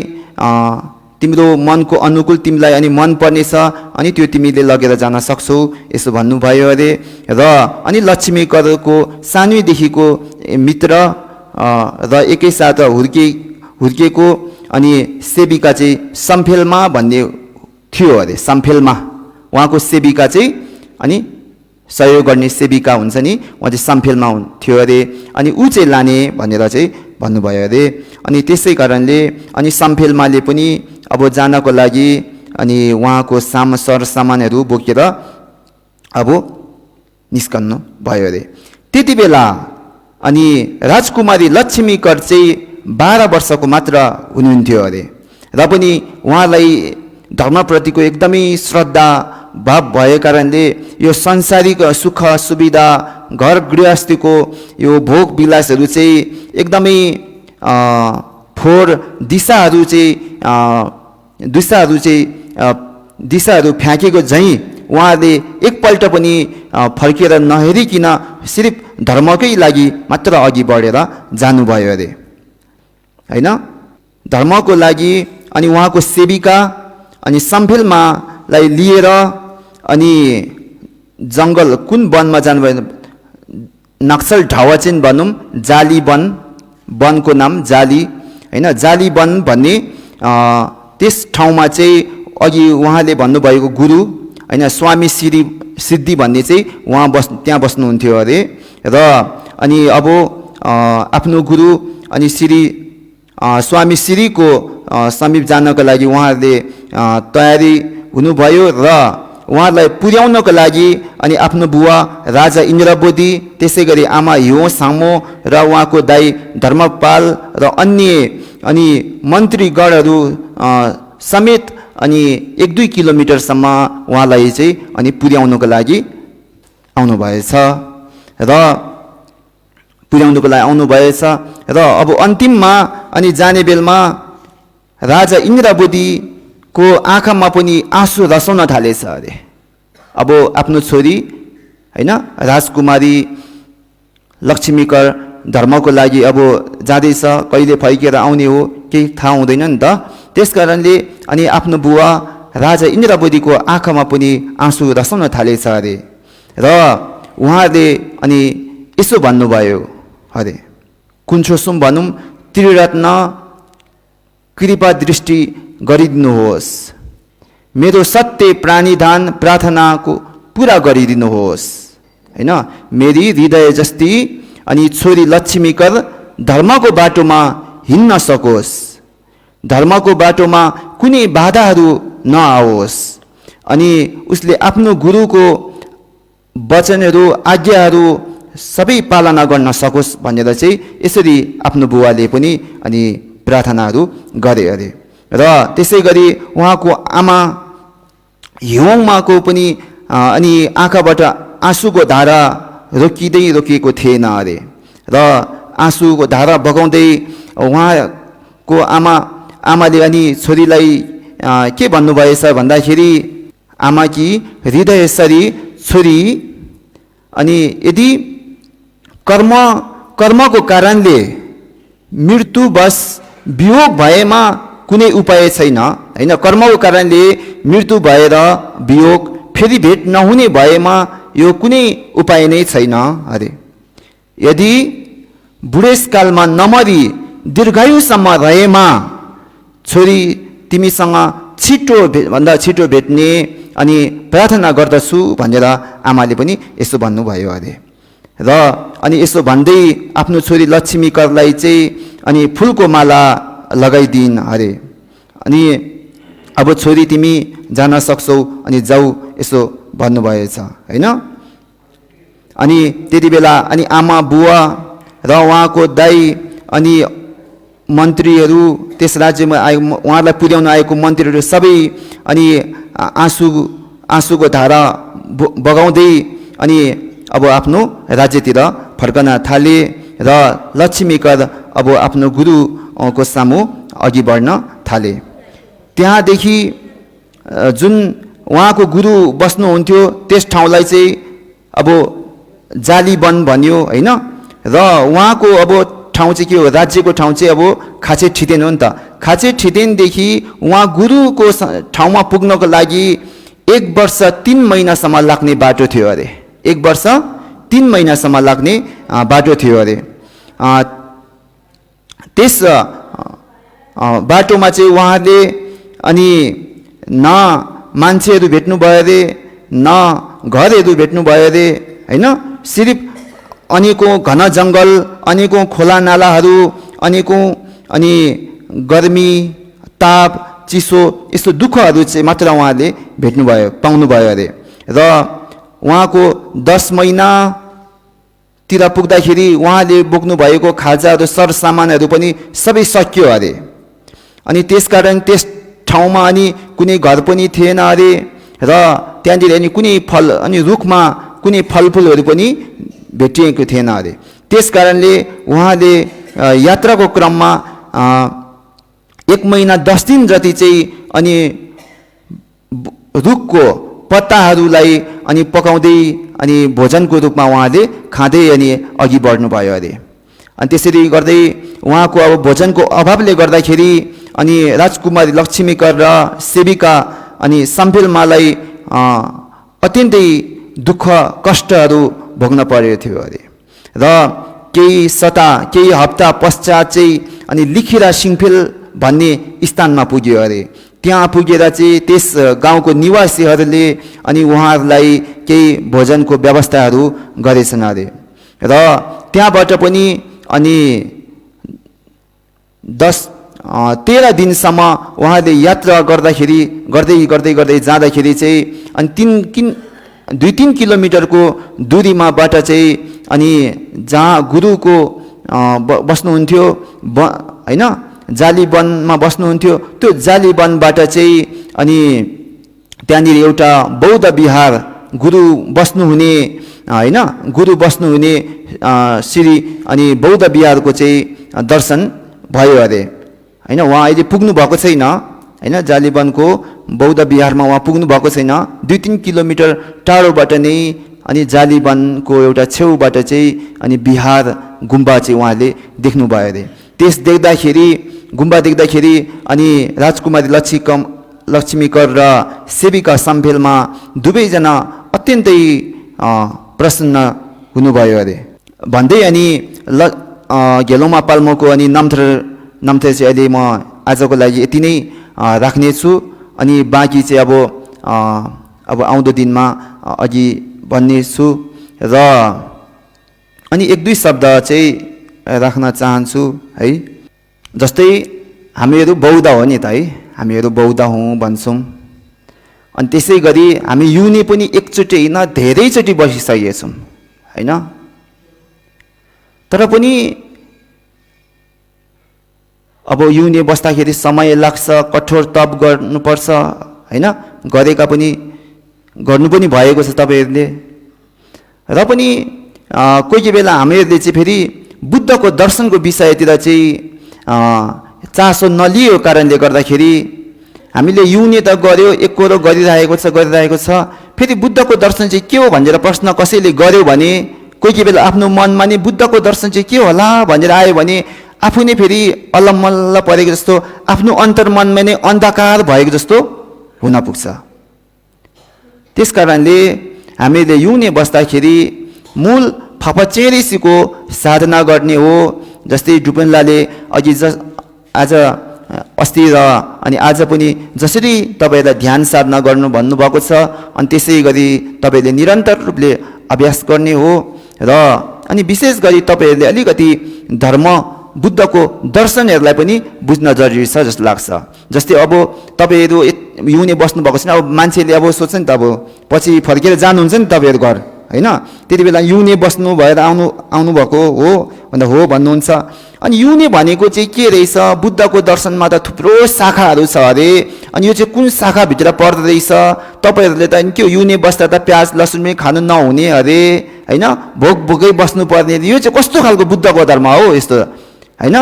तिम्रो मनको अनुकूल तिमीलाई अनि मन पर्नेछ अनि त्यो तिमीले लगेर जान सक्छौ यसो भन्नुभयो अरे। र अनि लक्ष्मी करको सानैदेखिको मित्र र एकैसाथ हुर्किएको अनि सेविका चाहिँ सम्फेलमा भन्ने थियो अरे। सम्फेलमा उहाँको सेविका चाहिँ अनि सहयोग गर्ने सेविका हुन्छ नि उहाँ चाहिँ सम्फेलमा थियो अरे अनि ऊ चाहिँ लाने भनेर चाहिँ भन्नुभयो अरे। अनि त्यसै कारणले अनि सम्फेलमाले पनि अब जानको लागि अनि उहाँको सरसामानहरू बोकेर अब निस्कनु भयो अरे। त्यति बेला अनि राजकुमारी लक्ष्मी कर चाहिँ 12 वर्षको मात्र हुनुहुन्थ्यो अरे र पनि उहाँलाई धर्मप्रतिको एकदमै श्रद्धा भाव भएको कारणले यो संसारिक सुख सुविधा घर गृहस्थीको यो भोग विलासहरू चाहिँ एकदमै फोहोर दिशाहरू फ्याँकेको झैँ उहाँले एकपल्ट पनि फर्केर नहेरिकन सिर्फ धर्मकै लागि मात्र अघि बढेर जानुभयो अरे हैन धर्मको लागि अनि उहाँको सेविका अनि सम्फेलमालाई लिएर अनि जंगल कुन वनमा जानुभयो नक्सल ढावा चाहिँ भनौं जाली वनको नाम जाली हैन जाली वन भन्ने त्यस ठाउँमा चाहिँ अघि उहाँले भन्नुभएको गुरु हैन स्वामी सिद्धि भन्ने चाहिँ उहाँ त्यहाँ बस्नुहुन्थ्यो अरे र अनि अब आफ्नो गुरु अनि स्वामी श्रीको समीप जानको लागि उहाँहरूले तयारी हुनुभयो र उहाँलाई पुर्याउनको लागि अनि आफ्नो बुवा राजा इन्द्रबोधी त्यसैगरी आमा हियो सामो र उहाँको दाइ धर्मपाल र अन्य अनि मन्त्रीगणहरू समेत अनि 1-2 किलोमिटरसम्म उहाँलाई चाहिँ अनि पुर्याउनको लागि आउनुभएछ र अब अन्तिममा अनि जाने बेलमा राजा इन्द्रबोधीको आँखामा पनि आँसु रसाउन थालेछ अरे अब आफ्नो छोरी हैन राजकुमारी लक्ष्मीकर धर्मको लागि अब जाँदैछ कहिले फर्केर आउने हो केही थाहा हुँदैन नि त त्यसकारणले अनि आफ्नो बुवा राजा इन्द्रबोधीको आँखामा पनि आँसु रसाउन थालेछ अरे र उहाँले अनि यसो भन्नुभयो अरे कुन्छोसुम भनौं त्रिरत्न कृपा दृष्टि गरिदिनुहोस् मेरो सत्य प्राणीदान प्रार्थनाको पूरा गरिदिनुहोस् हैन मेरी हृदय जस्ती अनि छोरी लक्ष्मीकर धर्मको बाटोमा हिँड्न सकोस् धर्मको बाटोमा कुनै बाधाहरू नआओस् अनि उसले आफ्नो गुरुको वचनहरू आज्ञाहरू सबै पालना गर्न सकोस् भनेर चाहिँ यसरी आफ्नो बुवाले पनि अनि प्रार्थनाहरू गरे अरे र त्यसैगरी उहाँको आमा हियोङमाको पनि अनि आँखाबाट आँसुको धारा रोकिएको थिएन अरे र आँसुको धारा बगाउँदै उहाँको आमाले अनि छोरीलाई के भन्नुभएछ भन्दाखेरि आमाकी हृदयसरी छोरी अनि यदि कर्मको कारणले मृत्युवश वियोग भएमा कुनै उपाय छैन हैन कर्मको कारणले मृत्यु भएर वियोग फेरि भेट नहुने भएमा यो कुनै उपाय नै छैन अरे यदि बुढेसकालमा नमरी दीर्घायुसम्म रहेमा छोरी तिमीसँग भन्दा छिटो भेट्ने अनि प्रार्थना गर्दछु भनेर आमाले पनि यसो भन्नुभयो अरे र अनि यसो भन्दै आफ्नो छोरी लक्ष्मीकरलाई चाहिँ अनि फूलको माला लगाइदिन् अरे अनि अब छोरी तिमी जान सक्छौ अनि जाऊ यसो भन्नुभएछ हैन अनि त्यति बेला अनि आमा बुवा र उहाँको दाइ अनि मन्त्रीहरू त्यस राज्यमा उहाँलाई पुर्याउन आएको मन्त्रीहरू सबै अनि आँसुको धारा बगाउँदै अनि अब आफ्नो राज्यतिर फर्कन थाले र लक्ष्मीकर अब आफ्नो गुरुको सामु अघि बढ्न थाले त्यहाँदेखि जुन उहाँको गुरु बस्नुहुन्थ्यो त्यस ठाउँलाई चाहिँ अब जाली वन भन्यो हैन र उहाँको अब ठाउँ चाहिँ के हो राज्यको ठाउँ चाहिँ अब खाचे ठिदेन हो नि त खाचे ठिदेनदेखि उहाँ गुरुको ठाउँमा पुग्नको लागि 1 वर्ष 3 महिनासम्म लाग्ने बाटो थियो अरे 1 वर्ष 3 महिनासम्म लाग्ने बाटो थियो अरे त्यस बाटोमा चाहिँ उहाँले अनि न मान्छेहरू भेट्नु भयो अरे न घरहरू भेट्नु भयो अरे हैन सिर्फ अनेकौं घन जंगल अनेकौं खोला नालाहरू अनेकौं अनि गर्मी ताप चिसो यस्तो दुःखहरू चाहिँ मात्र उहाँले पाउनु भयो अरे र उहाँको 10 महिना तिर पुग्दाखेरि उहाँले बोक्नु भएको खाजाहरू सरसामानहरू पनि सबै सकियो अरे। अनि त्यसकारण त्यस ठाउँमा अनि कुनै घर पनि थिएन अरे र त्यहाँनिर अनि कुनै फल अनि रुखमा कुनै फलफुलहरू पनि भेटिएको थिएन अरे। त्यस कारणले उहाँले यात्राको क्रममा 1 महिना 10 दिन जति चाहिँ अनि रुखको पत्ताहरूलाई अनि पकाउँदै अनि भोजनको रूपमा उहाँले खाँदै अनि अघि बढ्नुभयो अरे। अनि त्यसरी गर्दै उहाँको अब भोजनको अभावले गर्दाखेरि अनि राजकुमारी लक्ष्मीकर र सेविका अनि सम्भेलमालाई अत्यन्तै दुःख कष्टहरू भोग्न परेको थियो अरे। र केही हप्ता पश्चात चाहिँ अनि लिखिरा सिङफेल भन्ने स्थानमा पुग्यो अरे। त्यहाँ पुगेर चाहिँ त्यस गाउँको निवासीहरूले अनि उहाँहरूलाई केही भोजनको व्यवस्थाहरू गरेछन् अरे। र त्यहाँबाट पनि अनि 13 दिनसम्म उहाँले यात्रा गर्दै जाँदाखेरि चाहिँ अनि 2-3 किलोमिटरको दूरीमाबाट चाहिँ अनि जहाँ गुरुको बस्नुहुन्थ्यो हैन, जालीवनमा बस्नुहुन्थ्यो, त्यो जालीवनबाट चाहिँ अनि त्यहाँनिर एउटा बौद्ध विहार गुरु बस्नुहुने हैन, गुरु बस्नुहुने श्री अनि बौद्ध विहारको चाहिँ दर्शन भयो अरे हैन। उहाँ अहिले पुग्नु भएको छैन हैन, जालीवनको बौद्ध विहारमा उहाँ पुग्नु भएको छैन। 2-3 किलोमिटर टाढोबाट नै अनि जालीवनको एउटा छेउबाट चाहिँ अनि विहार गुम्बा चाहिँ उहाँले देख्नुभयो अरे। त्यस देख्दाखेरि गुम्बा देख्दाखेरि अनि राजकुमारी लक्ष्मीकर र सेविका सम्भेलमा दुवैजना अत्यन्तै प्रसन्न हुनुभयो अरे। भन्दै अनि घेलोमा पाल्मोको अनि नाम्थे चाहिँ अहिले म आजको लागि यति नै राख्नेछु। अनि बाँकी चाहिँ अब आउँदो दिनमा अघि भन्नेछु। र अनि 1-2 शब्द चाहिँ राख्न चाहन्छु है। जस्तै हामीहरू बौद्ध हो नि त है, हामीहरू बौद्ध हौँ भन्छौँ। अनि त्यसै गरी हामी युने पनि एकचोटि होइन धेरैचोटि बसिसकेका छौँ हैन। तर पनि अब युने बस्दाखेरि समय लाग्छ, कठोर तप गर्नुपर्छ हैन, गर्नु पनि भएको छ तपाईहरुले। र पनि कोही बेला हामीहरूले चाहिँ फेरि बुद्धको दर्शनको विषयतिर चाहिँ चासो नलिएको कारणले गर्दाखेरि हामीले युने त गर्यो, एकरो गरिरहेको छ, फेरि बुद्धको दर्शन चाहिँ के हो भनेर प्रश्न कसैले गर्यो भने कोही बेला आफ्नो मनमा नि बुद्धको दर्शन चाहिँ के होला भनेर आयो भने आफू नै फेरि अल्लमल्ल परेको जस्तो, आफ्नो अन्तर्मनमा नै अन्धकार भएको जस्तो हुन पुग्छ। त्यसकारणले हामीले युने बस्दाखेरि मूल फपचेरिसीको साधना गर्ने हो। जस्तै डुपेन्लाले आज अस्ति र अनि आज पनि जसरी तपाईलाई ध्यान साधना गर्नु भन्नुभएको छ, अनि त्यसै गरी तपाईले निरन्तर रूपले अभ्यास गर्ने हो। र अनि विशेष गरी तपाईहरुले अलिकति धर्म बुद्धको दर्शनहरूलाई पनि बुझ्न जरुरी छ जस्तो लाग्छ। जस्तै अब तपाईहरु युने बस्नु भएको छैन, अब मान्छेले अब सोच्छ नि त अब पछि फर्केर जानुहुन्छ नि तपाईहरु घर हैन, त्यति बेला युने बस्नु भएर आउनु भएको हो भन्दा हो भन्नुहुन्छ। अनि युने भनेको चाहिँ के रहेछ, बुद्धको दर्शनमा त थुप्रो शाखाहरू छ अरे। अनि यो चाहिँ कुन शाखा भित्र पर्दो रहेछ, तपाईहरुले त के युने बस्दा त प्याज लसुन पनि खानु नहुने अरे हैन, भोकै बस्नु पर्ने, यो चाहिँ कस्तो खालको बुद्धको धर्म हो यस्तो हैन।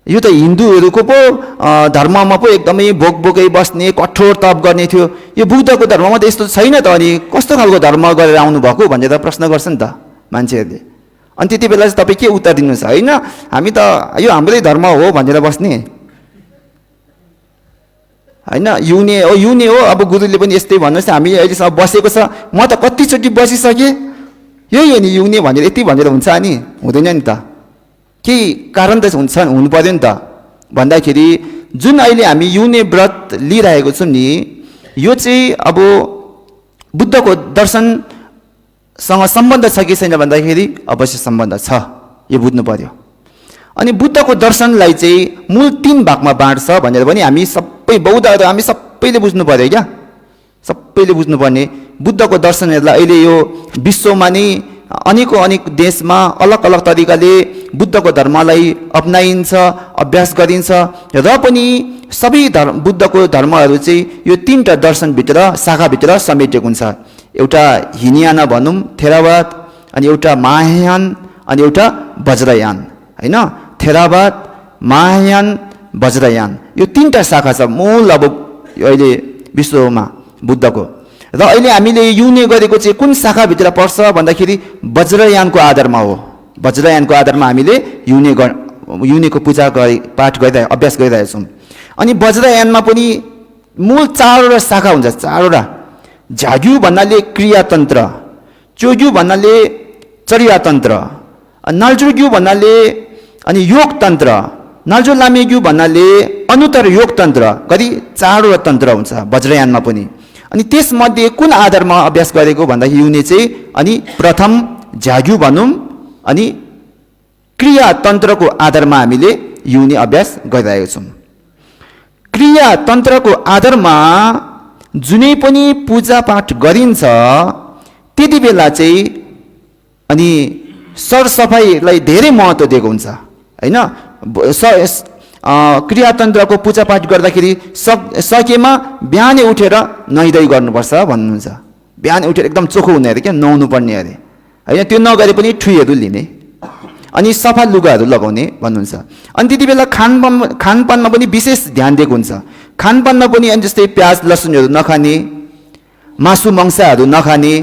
यो त हिन्दूहरूको पो धर्ममा पो एकदमै भोकै बस्ने, कठोर तप गर्ने थियो, यो बुद्धको धर्ममा त यस्तो छैन त। अनि कस्तो खालको धर्म गरेर आउनु भएको भनेर प्रश्न गर्छ नि त मान्छेहरूले। अनि त्यति बेला चाहिँ तपाईँ के उत्तर दिनुहुन्छ, हैन हामी त यो हाम्रै धर्म हो भनेर बस्ने हैन, युने हो। अब गुरुले पनि यस्तै भन्नुहोस्, हामी अहिलेसम्म बसेको छ, म त कतिचोटि बसिसकेँ, यही हो नि युने भनेर यति भनेर हुन्छ नि, हुँदैन नि त। केही कारण त हुनु पर्यो नि त भन्दाखेरि जुन अहिले हामी युने व्रत लिइरहेको छौँ नि, यो चाहिँ अब बुद्धको दर्शनसँग सम्बन्ध छ कि छैन भन्दाखेरि अवश्य सम्बन्ध छ, यो बुझ्नु पर्यो। अनि बुद्धको दर्शनलाई चाहिँ मूल 3 भागमा बाँड्छ भनेर पनि हामी सबै बौद्धहरू हामी सबैले बुझ्नु पर्यो क्या, सबैले बुझ्नुपर्ने। बुद्धको दर्शनहरूलाई अहिले यो विश्वमा नै अनेक देशमा अलग अलग तरिकाले बुद्धको धर्मलाई अपनाइन्छ, अभ्यास गरिन्छ र पनि सबै बुद्धको धर्महरू चाहिँ यो तीनटा दर्शनभित्र शाखाभित्र समेटिएको हुन्छ। एउटा हिनयाना भनौँ थेरावाद, अनि एउटा महायान, अनि एउटा वज्रयान हैन। थेरावाद, महायान, वज्रयान यो तीनटा शाखा छ मूल अब अहिले विश्वमा बुद्धको। र अहिले हामीले युने गरेको चाहिँ कुन शाखाभित्र पर्छ भन्दाखेरि वज्रयानको आधारमा हो। वज्रयानको आधारमा हामीले युनेको पूजा पाठ गरिरहेको अभ्यास गरिरहेका छौँ। अनि वज्रयानमा पनि मूल 4वटा शाखा हुन्छ। 4वटा झाग्यु भन्नाले क्रियातन्त्र, चोग्यु भन्नाले चर्यातन्त्र, नाल्चोग्यु भन्नाले अनि योगतन्त्र, नाल्चो लामेग्यु भन्नाले अनुत्तर योगतन्त्र गरी 4वटा तन्त्र हुन्छ वज्रयानमा पनि। अनि त्यसमध्ये कुन आधारमा अभ्यास गरेको भन्दाखेरि युने चाहिँ अनि प्रथम झाग्यु भनौँ अनि क्रियातन्त्रको आधारमा हामीले युने अभ्यास गरिरहेका छौँ। क्रियातन्त्रको आधारमा जुनै पनि पूजापाठ गरिन्छ त्यति बेला चाहिँ अनि सरसफाइलाई धेरै महत्त्व दिएको हुन्छ हैन। क्रियातन्त्रको पूजापाठ गर्दाखेरि सकेमा बिहानै उठेर नुहाइधुवाइ गर्नुपर्छ भन्नुहुन्छ। बिहानै उठेर एकदम चोखो हुने अरे क्या, नुहाउनु पर्ने अरे हैन। त्यो नगरे पनि ठुईहरू लिने अनि सफा लुगाहरू लगाउने भन्नुहुन्छ। अनि त्यति बेला खानपानमा पनि विशेष ध्यान दिएको हुन्छ। खानपानमा पनि अनि जस्तै प्याज लसुनहरू नखाने, मासु मङ्सहरू नखाने,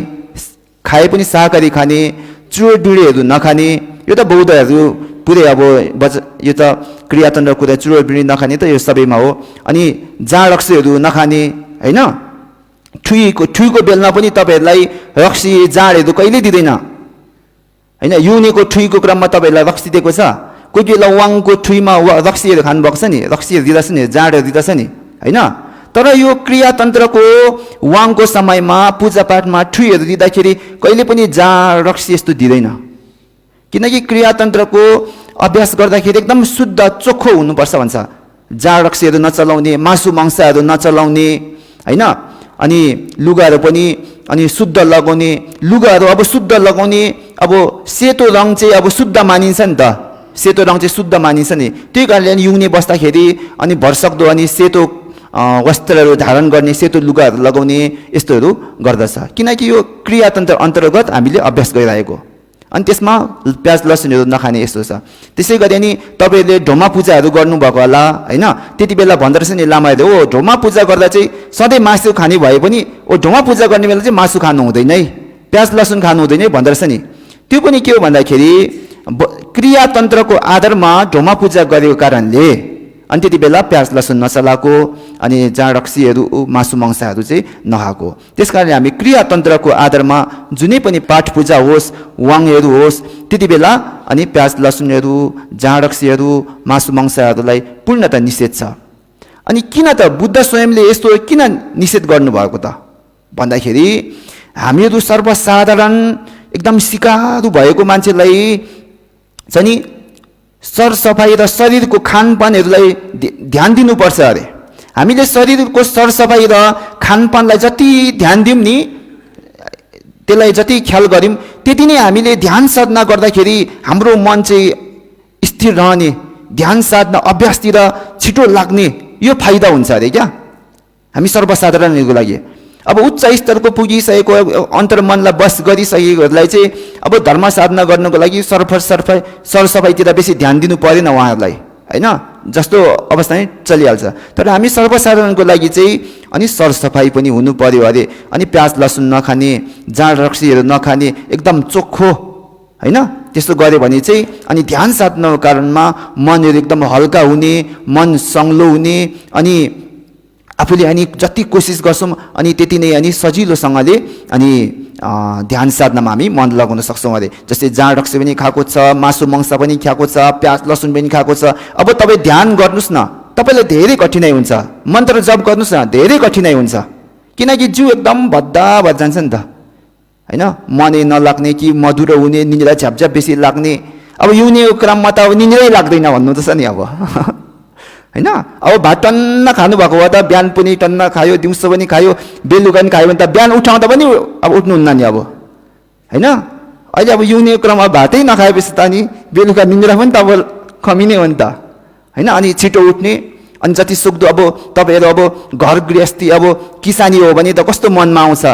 खाए पनि शाकाहारी खाने, चुरोबिँडीहरू नखाने। यो त बौद्धहरू पुरै अब यो त क्रियातन्त्र कुरा चुरोबिँडी नखाने त यो सबैमा हो। अनि जाँड रक्सीहरू नखाने हैन। ठुईको बेलमा पनि तपाईँहरूलाई रक्सी जाँडहरू कहिले दिँदैन हैन। युनेको ठुईको क्रममा तपाईँहरूलाई रक्सी दिएको छ। कोही बेला वाङको ठुईमा रक्सीहरू खानुभएको छ नि, रक्सीहरू दिँदछ नि, जाँडहरू दिँदछ नि हैन। तर यो क्रियातन्त्रको वाङको समयमा पूजापाठमा ठुईहरू दिँदाखेरि कहिले पनि जाँड रक्सी यस्तो दिँदैन। किनकि क्रियातन्त्रको अभ्यास गर्दाखेरि एकदम शुद्ध चोखो हुनुपर्छ भन्छ। जाँड रक्सीहरू नचलाउने, मासु मांसहरू नचलाउने हैन। अनि लुगाहरू पनि अनि शुद्ध लगाउने, लुगाहरू अब शुद्ध लगाउने। अब सेतो रङ चाहिँ अब शुद्ध मानिन्छ नि त, सेतो रङ चाहिँ शुद्ध मानिन्छ नि। त्यही कारणले युने बस्दाखेरि अनि भरसक्दो अनि सेतो वस्त्रहरू धारण गर्ने, सेतो लुगाहरू लगाउने यस्तोहरू गर्दछ। किनकि यो क्रियातन्त्र अन्तर्गत हामीले अभ्यास गरिरहेको। अनि त्यसमा प्याज लसुनहरू नखाने यस्तो छ। त्यसै गरी अनि तपाईँहरूले ढोमा पूजाहरू गर्नुभएको होला हैन। त्यति बेला भन्दो रहेछ नि लामाहरूले, ओ ढोमा पूजा गर्दा चाहिँ सधैँ मासु खाने भए पनि ओ ढोमा पूजा गर्ने बेला चाहिँ मासु खानु हुँदैन है, प्याज लसुन खानु हुँदैन है भन्दो रहेछ नि। त्यो पनि के हो भन्दाखेरि क्रियातन्त्रको आधारमा ढोमा पूजा गरेको कारणले अनि त्यति बेला प्याज लसुन नचलाएको अनि जाँड रक्सीहरू मासु मङ्सहरू चाहिँ नखाएको। त्यस कारणले हामी क्रियातन्त्रको आधारमा जुनै पनि पाठ पूजा होस्, वाङहरू होस्, त्यति बेला अनि प्याज लसुनहरू, जाँड रक्सीहरू, मासु मङ्सहरूलाई पूर्णतः निषेध छ। अनि किन त बुद्ध स्वयंले यस्तो किन निषेध गर्नुभएको त भन्दाखेरि हामीहरू सर्वसाधारण एकदम सिकारु भएको मान्छेलाई चाहिँ नि सरसफाइ र शरीरको खानपानहरूलाई ध्यान दिनुपर्छ अरे। हामीले शरीरको सरसफाइ र खानपानलाई जति ध्यान दिउँ नि, त्यसलाई जति ख्याल गऱ्यौँ त्यति नै हामीले ध्यान साधना गर्दाखेरि हाम्रो मन चाहिँ स्थिर रहने, ध्यान साधना अभ्यासतिर छिटो लाग्ने यो फाइदा हुन्छ अरे क्या हामी सर्वसाधारणहरूको लागि। अब उच्च स्तरको पुगिसकेको अन्तर्मनलाई बस गरिसकेकोहरूलाई चाहिँ अब धर्म साधना गर्नको लागि सरसफाइतिर बेसी ध्यान दिनु परेन उहाँहरूलाई हैन, जस्तो अवस्था नै चलिहाल्छ। तर हामी सर्वसाधारणको लागि चाहिँ अनि सरसफाइ पनि हुनु पर्यो अरे। अनि प्याज लसुन नखाने, जाँड रक्सीहरू नखाने, एकदम चोखो हैन। त्यस्तो गऱ्यो भने चाहिँ अनि ध्यान साधनाको कारणमा मनहरू एकदम हल्का हुने, मन सङ्लो हुने, अनि आफूले अनि जति कोसिस गर्छौँ अनि त्यति नै अनि सजिलोसँगले अनि ध्यान साधनामा हामी मन लगाउन सक्छौँ अरे। जस्तै जाँड रक्सी पनि खाएको छ, मासु मङ्स पनि खाएको छ, प्याज लसुन पनि खाएको छ। अब तपाईँ ध्यान गर्नुहोस् न, तपाईँलाई धेरै कठिनाइ हुन्छ। मन्त्र जप गर्नुहोस् न, धेरै कठिनाइ हुन्छ। किनकि जिउ एकदम भद्दा भद्दा जान्छ नि त हैन। मनै नलाग्ने कि मधुरो हुने, निन्द्रा झ्यापझ्याप बेसी लाग्ने। अब युनेको क्रममा त अब निन्द्रै लाग्दैन भन्नु त छ नि अब हैन। अब भात टन्न खानुभएको हो त बिहान पनि टन्न खायो, दिउँसो पनि खायो, बेलुका पनि खायो भने त बिहान उठाउँदा पनि अब उठ्नुहुन्न नि अब हैन। अहिले अब युने क्रममा भातै नखाएपछि त अनि बेलुका निन्द्रा पनि त अब कमी नै हो नि त हैन। अनि छिटो उठ्ने, अनि जति सक्दो अब तपाईँहरू अब घर गृहस्थी अब किसानी हो भने त कस्तो मनमा आउँछ,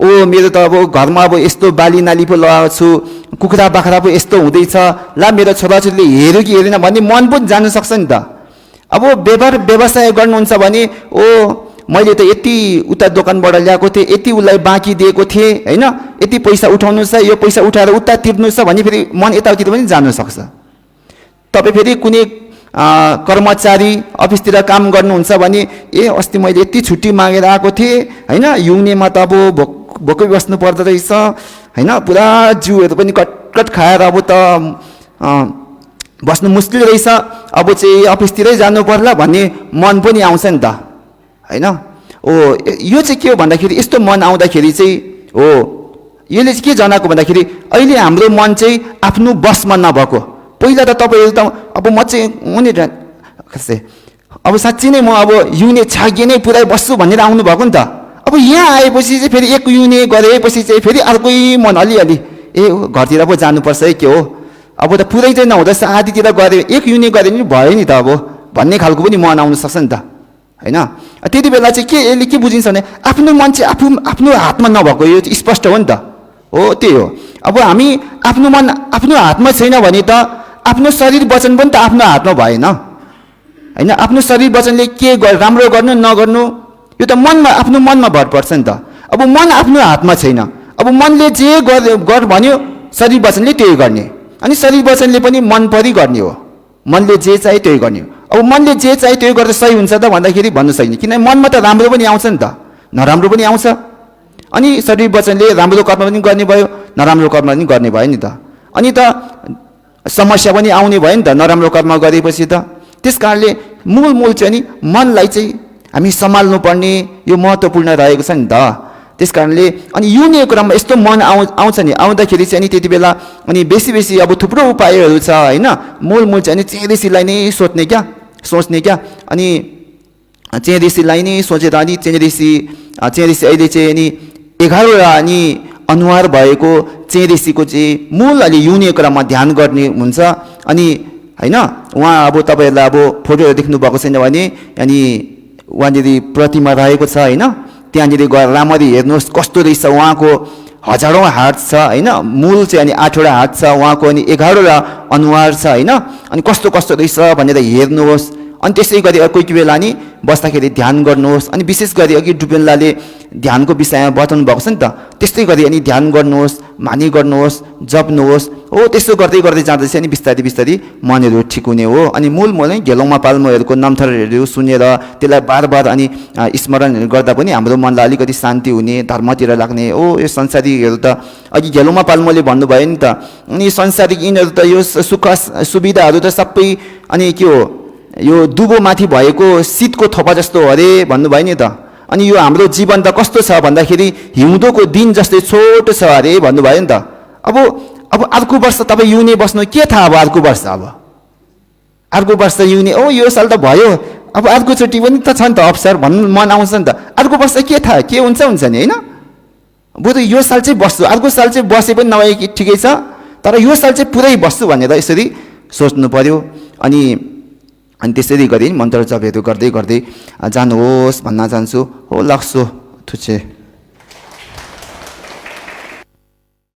ओ मेरो त अब घरमा अब यस्तो बाली नाली पो लगाएको छु, कुखुरा बाख्रा पो यस्तो हुँदैछ, ला मेरो छोराछोरीले हेऱ्यो कि हेरेन भन्ने मन पनि जानु सक्छ नि त। अब व्यवसाय गर्नुहुन्छ भने ओ मैले त यति उता दोकानबाट ल्याएको थिएँ, यति उसलाई बाँकी दिएको थिएँ हैन, यति पैसा उठाउनु छ, यो पैसा उठाएर उता तिर्नु छ भने फेरि मन यताउति पनि जानु सक्छ। तपाईँ फेरि कुनै कर्मचारी अफिसतिर काम गर्नुहुन्छ भने ए अस्ति मैले यति छुट्टी मागेर आएको थिएँ हैन, युनेमा त अब भोकै बस्नु पर्दो रहेछ हैन, पुरा जिउहरू पनि कटकट खाएर अब त बस्नु मुस्किल रहेछ, अब चाहिँ अफिसतिरै जानु पर्ला भन्ने मन पनि आउँछ नि त हैन। ओ यो चाहिँ के हो भन्दाखेरि यस्तो मन आउँदाखेरि चाहिँ हो यसले चाहिँ के जनाएको भन्दाखेरि अहिले हाम्रो मन चाहिँ आफ्नो बसमा नभएको। पहिला त तपाईँहरू त अब म चाहिँ उनी कसै अब साँच्चै नै म अब युने छागे नै पुरै बस्छु भनेर आउनु भएको नि त। अब यहाँ आएपछि चाहिँ फेरि एक युने गरेपछि चाहिँ फेरि अर्कै मन अलिअलि ए घरतिर पो जानुपर्छ है के हो, अब त पुरै चाहिँ नहुँदैछ आधीतिर गरे एक युने गरे नि भयो नि त अब भन्ने खालको पनि मन आउनु सक्छ नि त हैन। त्यति बेला चाहिँ के यसले के बुझिन्छ भने आफ्नो मन चाहिँ आफ्नो हातमा नभएको, यो स्पष्ट हो नि त। हो त्यही हो, अब हामी आफ्नो मन आफ्नो हातमा छैन भने त आफ्नो शरीर वचन पनि त आफ्नो हातमा भएन हैन। आफ्नो शरीर वचनले के राम्रो गर्नु नगर्नु यो त मनमा आफ्नो मनमा भर पर्छ नि त। अब मन आफ्नो हातमा छैन, अब मनले जे गर भन्यो शरीर वचनले त्यही गर्ने, अनि शरीर वचनले पनि मन परि गर्ने हो, मनले जे चाहे त्यही गर्ने हो। अब मनले जे चाहे त्यही गर्दा सही हुन्छ त भन्दाखेरि भन्नु छैन, किनभने मनमा त राम्रो पनि आउँछ नि त नराम्रो पनि आउँछ, अनि शरीर वचनले राम्रो कर्म पनि गर्ने भयो नराम्रो कर्म पनि गर्ने भयो नि त, अनि त समस्या पनि आउने भयो नि त नराम्रो कर्म गरेपछि त। त्यस कारणले मूल चाहिँ नि मनलाई चाहिँ हामी सम्हाल्नु पर्ने यो महत्त्वपूर्ण रहेको छ नि त। त्यस कारणले अनि युने क्रममा यस्तो मन आउँछ नि, आउँदाखेरि चाहिँ नि त्यति बेला अनि बेसी अब थुप्रो उपायहरू छ हैन। मूल चाहिँ नि चेदेसीलाई नै सोच्ने क्या, अनि चेदेसीलाई नै सोचेर अनि चेदेसी अहिले चाहिँ नि 11वटा अनि अनुहार भएको चेदेसीको चाहिँ मूल अलि युने क्रममा ध्यान गर्ने हुन्छ। अनि हैन उहाँ अब तपाईँहरूलाई अब फोटोहरू देख्नु भएको छैन भने अनि उहाँनिर प्रतिमा रहेको छ हैन, त्यहाँनिर गएर राम्ररी हेर्नुहोस् कस्तो रहेछ, उहाँको हजारौँ हात छ हैन, मूल चाहिँ अनि 8वटा हात छ, उहाँको अनि 11वटा अनुहार छ हैन, अनि कस्तो रहेछ भनेर हेर्नुहोस्। अनि त्यसै गरी कोही बेला नि बस्दाखेरि ध्यान गर्नुहोस्, अनि विशेष गरी अघि डुपेन्लाले ध्यानको विषयमा बताउनु भएको छ नि त, त्यस्तै गरी अनि ध्यान गर्नुहोस्, मानी गर्नुहोस्, जप्नुहोस्। हो त्यसो गर्दै जाँदैछ अनि बिस्तारै मनहरू ठिक हुने हो। अनि मूल नै घेलौँमा पाल्मोहरूको नम्थरहरू सुनेर त्यसलाई बार अनि स्मरणहरू गर्दा पनि हाम्रो मनलाई अलिकति शान्ति हुने, धर्मतिर लाग्ने। ओ यो संसारीहरू त अघि घेलौँमा पाल्मोले भन्नुभयो नि त, अनि संसारिक यिनीहरू त यो सुख सुविधाहरू त सबै अनि के हो यो दुबोमाथि भएको शीतको थोपा जस्तो हो अरे भन्नुभयो नि त। अनि यो हाम्रो जीवन त कस्तो छ भन्दाखेरि हिउँदोको दिन जस्तै छोटो छ अरे भन्नुभयो नि त। अब अर्को वर्ष तपाईँ युने बस्नु के थाहा अब अर्को वर्ष युने ओ यो साल त भयो, अब अर्कोचोटि पनि त छ नि त अवसर भन्नु मन आउँछ नि त। अर्को वर्ष के थाहा के हुन्छ नि होइन, बरु यो साल चाहिँ बस्छु, अर्को साल चाहिँ बसे पनि नभए ठिकै छ, तर यो साल चाहिँ पुरै बस्छु भनेर यसरी सोच्नु पर्यो। अनि त्यसरी गरी मन्त्र जपहरू गर्दै जानुहोस् भन्न चाहन्छु। हो लाग्छु थुचे।